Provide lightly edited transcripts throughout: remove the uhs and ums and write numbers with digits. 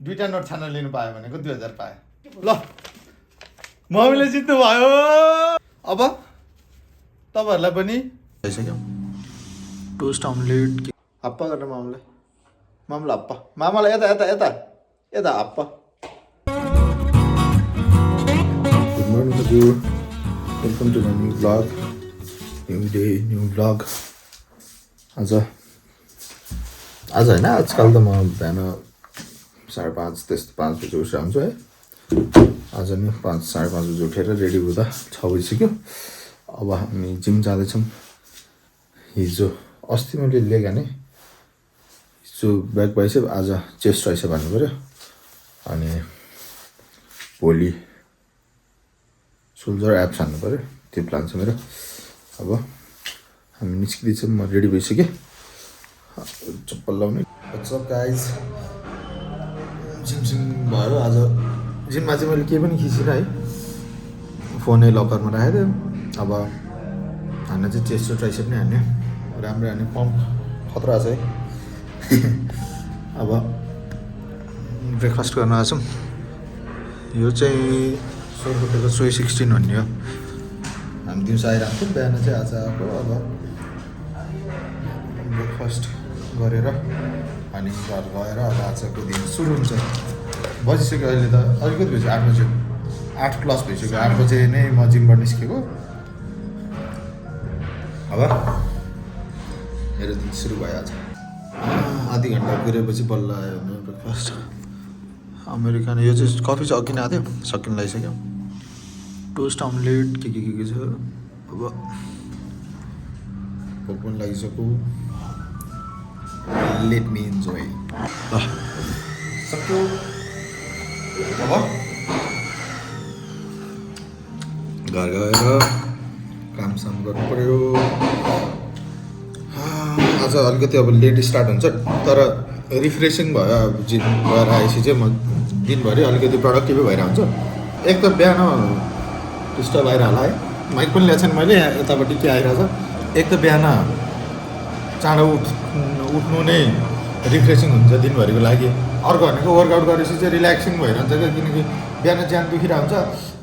2टा note छान्न लिनु पायो भनेको 2000 पायो ल मम्मीले जित्नु भयो अब तपाईहरुलाई पनि भइसक्यो टोस्ट अमलेट अप्पा गर्न मामलाई अप्पा मामालाई यता यता यता यता अप्पा गुड मर्निङ हजुर welcome to my new vlog new day new vlog आज होइन आजकल त म बिहान 5:30 त्यस्तो 5 बजी उठेर आउँछु है आज नि 5:30 बजी उठेर रेडी हुँदा 6 बजिसक्यो अब हामी जिम जाँदैछौँ हिजो अस्ति मैले लेगा नि हिजो ब्याक बाइसेप आज चेस्ट ट्राइसेप हान्नु पर्यो अनि भोलि सोल्जर एप्स हान्नु पर्यो त्यो प्लान छ मेरो अब हामी निस्किँदैछौँ म रेडी भइसकेँ चप्पल लाउने व्हाट्सअप गाइज जिम भयो आज जिममा चाहिँ मैले केही पनि खिचिनँ है फोनै लकरमा राखेको थिएँ अब हान्न चाहिँ चेस्ट र ट्राइसेप नै हान्यो राम्रो हान्यो पम्प खतरा छ है अब ब्रेकफास्ट गर्न आएछौँ यो चाहिँ सोरकोटेको सोय 16 भन्ने हो हामी दिउँसो आइरहेको थियौँ बिहान चाहिँ आज आएको अब ब्रेकफास्ट गरेर अनि घर गएर अब आजको दिन सुरु हुन्छ बजिसक्यो अहिले त अलिकति भइसक्यो 8 बज्यो 8 प्लस भइसक्यो 8 बजे नै म जिमबाट निस्केको अब मेरो दिन सुरु भयो आज आधी घन्टा कुरेपछि बल्ल आयो मेरो ब्रेकफास्ट अमेरिकन यो चाहिँ कफी चाहिँ अघि नै आएको थियो सकिन लागिसक्यो टोस्ट अमलेट के छ अब भोक पनि लागिसक्यो लेट मी इन्जोय सक्यो अब घर गएर कामसाम गर्नु पर्यो आज अलिकति अब लेट स्टार्ट हुन्छ तर रिफ्रेसिङ भयो अब जिम गएर आएपछि चाहिँ म दिनभरि अलिकति प्रोडक्टिभै भइरहेको हुन्छ एक त बिहान डिस्टर्ब आइरहला है माइक पनि ल्याएको छैन मैले यतापट्टि के आइरहेछ एक त बिहान चाँडो उठ्नु नै रिफ्रेसिङ हुन्छ दिनभरिको लागि अर्को भनेको वर्कआउट गरेपछि चाहिँ रिल्याक्सिङ भइरहन्छ क्या किनकि बिहान ज्यान दुखिरहेको हुन्छ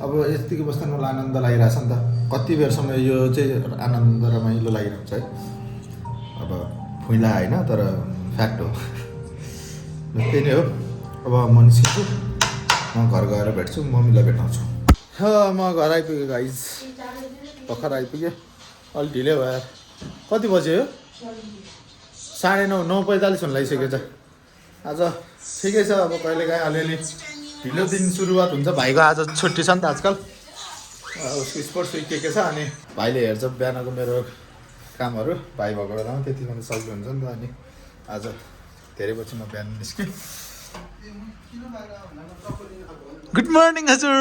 अब यतिकै बस्दा मलाई आनन्द लागिरहेछ नि त कति बेरसम्म यो चाहिँ आनन्द रमाइलो लागिरहेको छ है अब फुइला होइन तर फ्याक्ट हो त्यही नै हो अब म निस्किन्छु म घर गएर भेट्छु मम्मीलाई भेट्टाउँछु म घर आइपुगेँ गाइज भर्खर आइपुगेँ अलि ढिलै भयो कति बज्यो यो 9:30 9:45 हुन लागिसक्यो छ आज ठिकै छ अब कहिलेकाहीँ अलिअलि ढिलो दिन सुरुवात हुन्छ भाइको आज छुट्टी छ नि त आजकल उसको स्पोर्ट्स विक के छ अनि भाइले हेर्छ बिहानको मेरो कामहरू भाइ भएको बेलामा त्यति मात्रै सक्दो हुन्छ नि त अनि आज धेरै पछि म बिहान निस्केँ गुड मर्निङ हजुर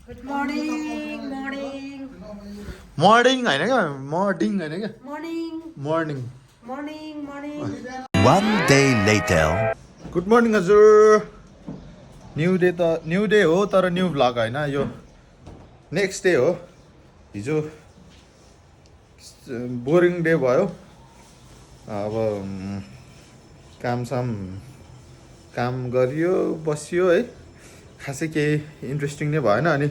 गुड मर्निङ मर्निङ होइन क्या मर्निङ होइन क्या morning One day later. Good morning हजुर न्यू डे हो तर न्यू भ्लग होइन यो नेक्स्ट डे हो हिजो बोरिङ डे भयो अब काम गरियो बसियो है खासै केही इन्ट्रेस्टिङ नै भएन अनि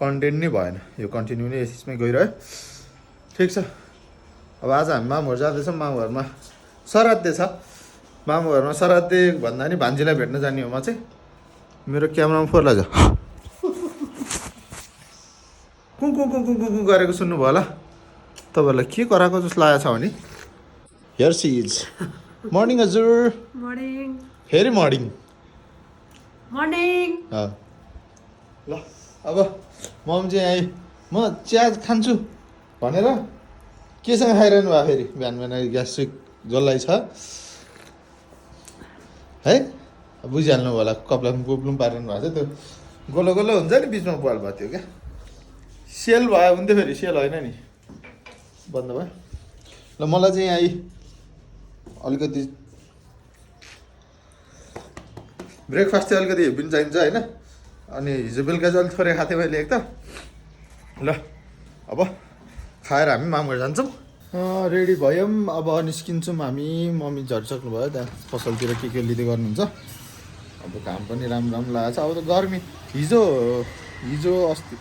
कन्टेन्ट नै भएन यो कन्टिन्यू नै यसमै गइरह्यो ठिक छ अब आज हामी मामुहरू जाँदैछौँ मामुहरूमा श्राद्धे छ मामुहरूमा श्राद्धे भन्दा नि भान्जीलाई भेट्न जाने हो म चाहिँ मेरो क्यामेरामा फोहोर लाग्छ कुँ गरेको सुन्नुभयो होला तपाईँहरूलाई के कराएको जस्तो लागेको छ भने हियर सी इज मर्निङ हजुर फेरि मर्निङ ल अब मम चाहिँ आइ म चिया खान्छु भनेर केसँग खाइरहनु भयो फेरि बिहान ग्यास्ट्रिक जसलाई छ है बुझिहाल्नु होला कपला गोप्लुम पारिनु भएको छ त्यो गोलो हुन्छ नि बिचमा पाल भयो त्यो क्या सेल भयो हुन्थ्यो फेरि सेल होइन नि बन्द भयो ल मलाई चाहिँ आई अलिकति ब्रेकफास्ट चाहिँ अलिकति हेभी पनि चाहिन्छ होइन अनि हिजो बेलुका चाहिँ अलिक थोरै खाएको थिएँ मैले एक त ल अब खाएर हामी मामुहरू जान्छौँ रेडी भयौँ अब निस्किन्छौँ हामी मम्मी झरिसक्नु भयो त्यहाँ पसलतिर के लिँदै गर्नुहुन्छ अब घाम पनि राम्रो राम्रो लागेको छ। अब त गर्मी हिजो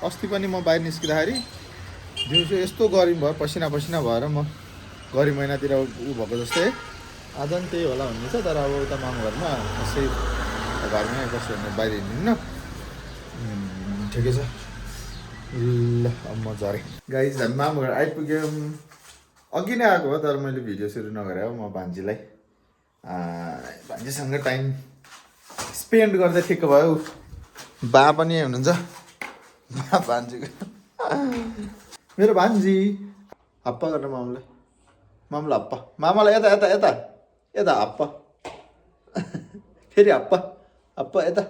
अस्ति पनि म बाहिर निस्किँदाखेरि दिउँसो यस्तो गर्मी भयो, पसिना भएर म गर्मी महिनातिर ऊ भएको जस्तै। आज पनि त्यही होला भन्ने छ। तर अब उता मामु घरमा यसै घरमै बस्यो भने बाहिर हिँड्दिनँ। ठिकै छ ल, अब म झरेँ। गाइज हामी मामु घर आइपुग्यौँ। अघि नै आएको हो तर मैले भिडियो सुरु नगरे हो। म भान्जीसँग टाइम स्पेन्ड गर्दा ठिक भयो। बा पनि हुनुहुन्छ, बा भान्जीको मेरो भान्जी हप्पा गर्न मामुलाई हप्पा, मामालाई यता यता यता यता हप्पा, फेरि हप्पा हप्पा यता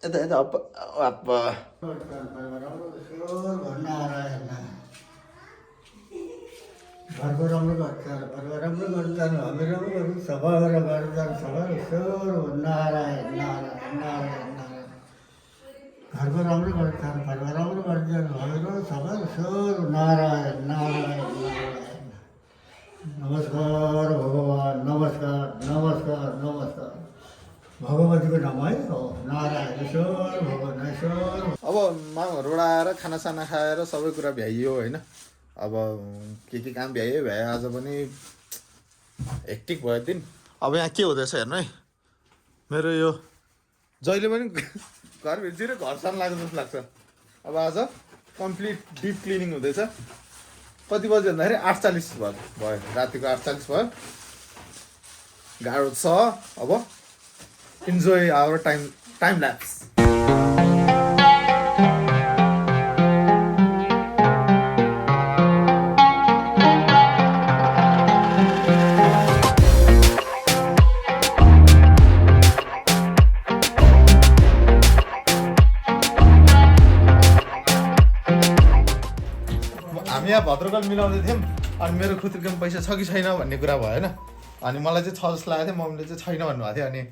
यता यता हप्पा हप्पा। घरको राम्रो गर्छ, घरको राम्रो गर्छ, हामी राम्रो गर्छ, सफा गरेर गर्छ, सफा नारायण नारायण नारायण नारायण। घरको राम्रो गर्छ, घरको राम्रो गर्छ, हाम्रो सफा नारायण नारायण नारायण। नमस्कार भगवान, नमस्कार नमस्कार नमस्कार। भगवतीको नाम है हो, नारायण ईश्वर भगवान ईश्वर। अब मामुहरूबाट आएर खानासाना खाएर सबै कुरा भ्याइयो होइन। अब के काम भ्यायो आज पनि हेक्टिक भयो दिन। अब यहाँ के हुँदैछ हेर्नु है, मेरो यो जहिले पनि घरभित्र घर सान लाग्छ जस्तो लाग्छ। अब आज कम्प्लिट डिप क्लिनिङ हुँदैछ। कति बजी भन्दाखेरि 8:40 भयो, रातिको 8:40 भयो। गाह्रो छ। अब इन्जोय आवर टाइम ल्याप्स। हामी यहाँ भद्रकाल मिलाउँदै थियौँ अनि मेरो खुत्रीकोमा पैसा छ कि छैन भन्ने कुरा भयो होइन। अनि मलाई चाहिँ 6 जस्तो लागेको थियो, मम्मीले चाहिँ छैन भन्नुभएको थियो। अनि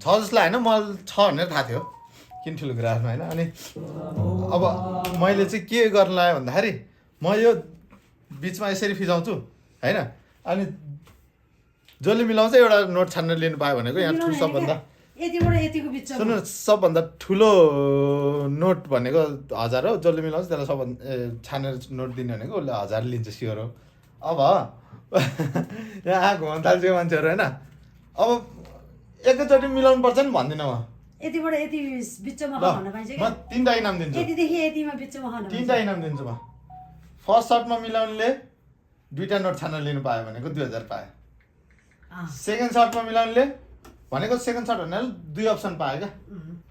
6 जस्तो होइन, मलाई 6 भनेर थाहा थियो, किन ठुलो कुराहरूमा होइन। अनि अब मैले चाहिँ के गर्न लाग्यो भन्दाखेरि म यो बिचमा यसरी फिजाउँछु होइन। अनि जसले मिलाउँछ एउटा नोट छान्न लिनु पायो भनेको यहाँ ठुलो सबभन्दा सुन्नु, सबभन्दा ठुलो नोट भनेको 1000 हो। जसले मिलाउँछ त्यसलाई सबभन्दा छानेर नोट दिने भनेको उसले 1000 लिन्छ, स्योर हो। अब यहाँ घुमाउनु थाल्छेको मान्छेहरू होइन। अब एकैचोटि मिलाउनु पर्छ नि भन्दिनँ म। यतिबाट यति बिचमा खान पाइन्छ म 3टा इनाम दिन्छु, यतिदेखि यतिमा बिचमा खान 3टा इनाम दिन्छु म। फर्स्ट सर्टमा मिलाउनेले 2टा नोट छानेर लिनु पायो भनेको 2000 पायो। सेकेन्ड सर्टमा मिलाउनेले भनेको सेकेन्ड सर्ट भन्नाले 2 अप्सन पायो क्या।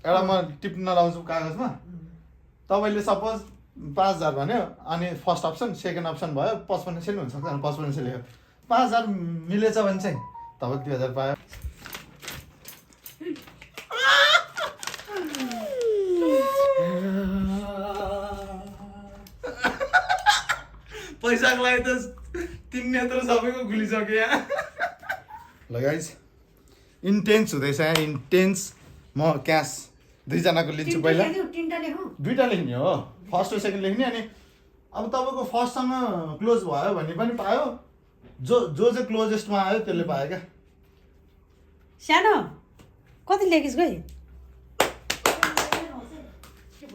एउटा म टिप्न नलाउँछु कागजमा। तपाईँले सपोज 5000 भन्यो अनि फर्स्ट अप्सन, सेकेन्ड अप्सन भयो 55 हुनसक्छ, 55 लेख्यो। 5000 मिलेछ भने चाहिँ तपाईँको 2000 पायो। पैसाको लागि त 3 नेत्र सबैको खुलिसक्यो यहाँ। ल गाइस, इन्टेन्स हुँदैछ यहाँ, इन्टेन्स। म क्यास 2जनाको लिन्छु पहिला। 2टा लेख्ने हो, फर्स्ट र सेकेन्ड लेख्ने। अनि अब तपाईँको फर्स्टसँग क्लोज भयो भने पनि पायो, जो चाहिँ क्लोजेस्टमा आयो त्यसले पायो क्या। सानो कति लेखिस् गई?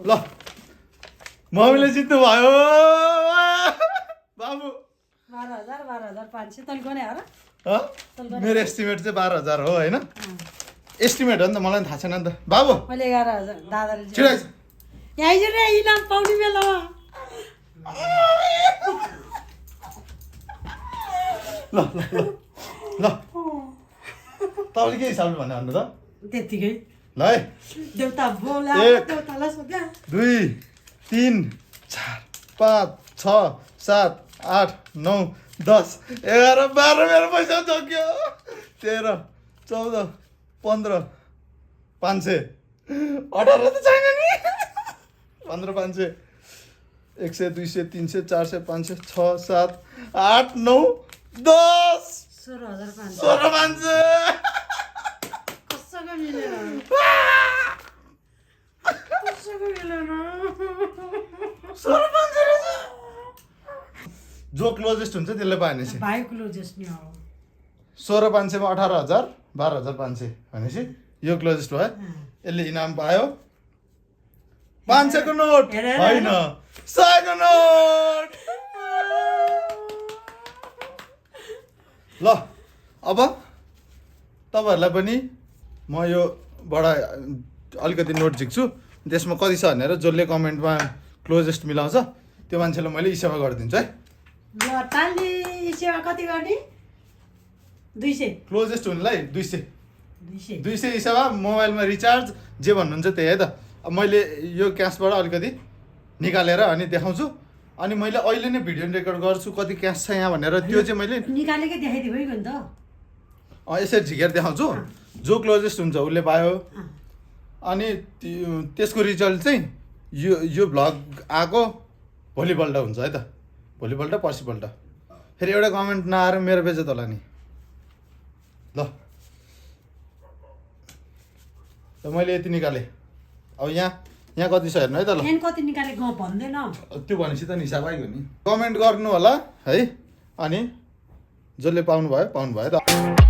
ल मम्मीले जित्नु भयो बाबु। 12,500 तल गने हो र? मेरो एस्टिमेट चाहिँ 12,000 हो होइन। एस्टिमेट हो नि त, मलाई पनि थाहा छैन नि त बाबु। मैले 11,000 दादाले छिटो यहाँ आइज रे, इनाम पाउने बेलामा। ल ल ल ल तपाईँले के हिसाबले भन्नु त त्यतिकै ल है। देउता बोला, देउतालाई सोध्या। 2 3 4 5 6 7 8 9 10 11 12 मेरो पैसा सक्यो। 13 14 15 500 18 त छैन नि। 15 500 100 200 300 400 500 6 7 8 9 10 16,500 कसैको मिलेन, कसैको मिलेन। 16,500 जो क्लोजेस्ट हुन्छ त्यसले पायो भने चाहिँ भाइ क्लोजेस्ट नि हो। 16,500 मा 18,000 12,500 भनेपछि यो क्लोजेस्ट भयो यसले इनाम पायो 500 को नोट होइन 100 को नोट ल अब तपाईँहरूलाई पनि म योबाट अलिकति नोट झिक्छु त्यसमा कति छ भनेर जसले कमेन्टमा क्लोजेस्ट मिलाउँछ त्यो मान्छेलाई मैले इसेवा गरिदिन्छु है ल ताली सेवा कति गर्ने 200 क्लोजेस्ट हुनेलाई 200 200 200 इसेवा मोबाइलमा रिचार्ज जे भन्नुहुन्छ त्यही है त अब मैले यो क्यासबाट अलिकति निकालेर अनि देखाउँछु अनि मैले अहिले नै भिडियो रेकर्ड गर्छु कति क्यास छ यहाँ भनेर त्यो चाहिँ मैले निकालेकै देखाइदियो भइगयो नि त यसरी झिकेर देखाउँछु जो क्लोजेस्ट हुन्छ उसले पायो अनि त्यसको रिजल्ट चाहिँ यो भ्लग आएको भोलिपल्ट हुन्छ है त भोलिपल्ट पर्सिपल्ट फेरि एउटा कमेन्ट नआएर मेरो बेइज्जत होला नि ल मैले यति निकालेँ अब यहाँ कति छ हेर्नु है त ल एन कति निकाले गाउँ भन्दैन त्यो भनेपछि त हिसाब आइगयो नि कमेन्ट गर्नु होला है अनि जसले पाउनु भयो त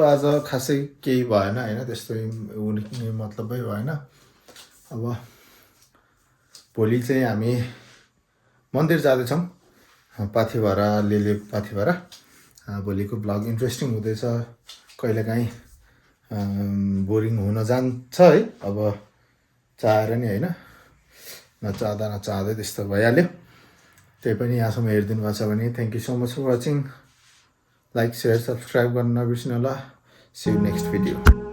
आज खासै केही भएन होइन त्यस्तो हुने मतलबै भएन अब भोलि चाहिँ हामी मन्दिर जाँदैछौँ पाथिभरा लेले पाथिभरा भोलिको ब्लग इन्ट्रेस्टिङ हुँदैछ कहिलेकाहीँ बोरिङ हुन जान्छ है अब चाहेर नि होइन नचाहँदै त्यस्तो भइहाल्यो त्यही पनि यहाँसम्म हेरिदिनु भएको छ भने thank you so much for watching like share subscribe गर्न नबिर्सिनु होला सी यू नेक्स्ट भिडियो